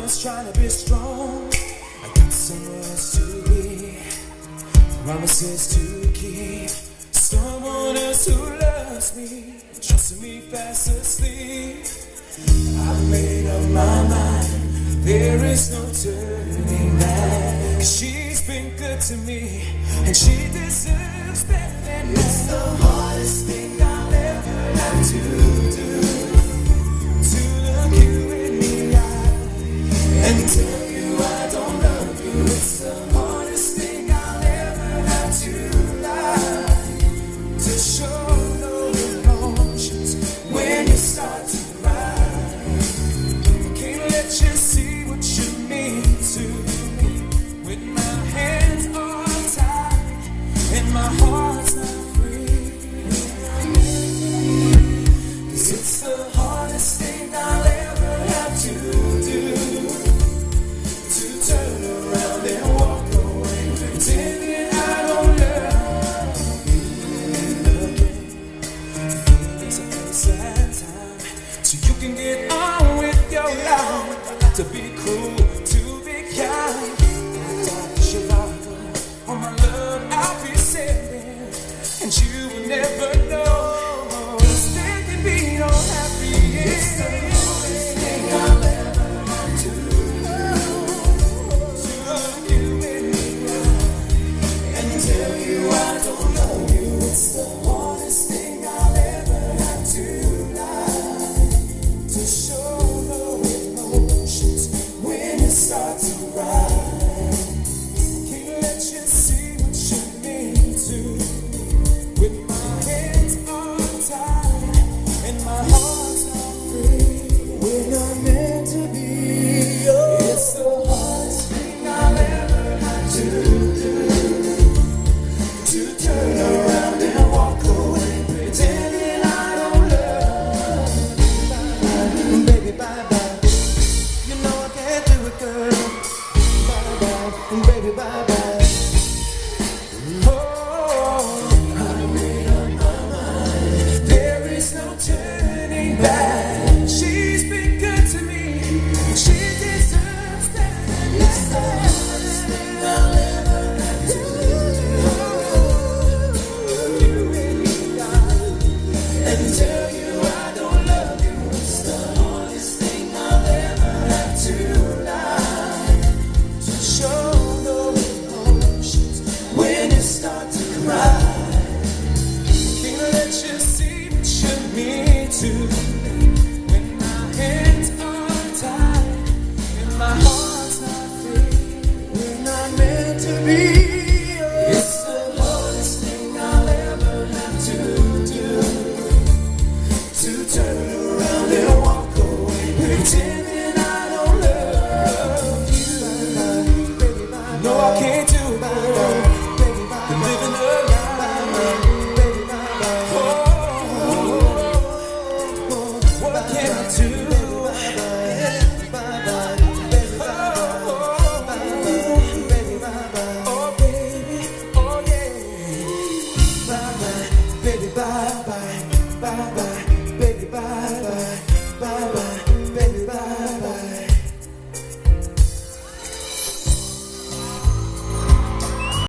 was trying to be strong. I got so much to be, promises to keep. Someone else who loves me, trusting me fast asleep. I've made up my mind, there is no turning back. 'Cause she's been good to me, and she deserves better than that. It's the hardest thing I'll ever have to do, to look you in the eye and tell you I don't love you. It's the hardest thing I'll ever have to lie, to show no emotions when you start to cry. Can't let you see what you mean to me when my hands are tied and my heart's not free. 'Cause it's the hardest thing I'll ever have to do, to turn around and walk away, pretending I don't love you again. Feelings a place and time, so you can get on with your life. To be cruel, to be kind, all my love I'll be sending, and you will never know. There can be no happy end. It's the hardest thing I'll ever have to look you in the eye and tell you I don't love you. It's the hardest thing I'll ever have to lie, to show no emotions when you start to ride. Can't let you see what you mean to when my hands are tied and my heart's not free. We're not meant to be. It's the hardest thing I'll ever have to do, to turn around and walk away, pretending I don't love you. Baby, bye bye. You know I can't do it, girl. Bye bye, baby, bye bye. Oh, I made up my mind. There is no turning back. She's been good to me. She deserves that. It's the hardest thing I'll ever have to do. You in the eye and tell you I don't love you. It's the hardest thing I'll ever have to lie, to show no emotions when you start to cry. Can't let you see what you mean to when my hands are tied and my heart's not free. We're not meant to be. It's the hardest thing I'll ever have to do, to turn around and walk away, pretending I don't love you. No, I can't do it. Been living a lie. Oh, what can I do? Oh, baby, oh yeah. Bye bye, baby, bye bye, bye bye.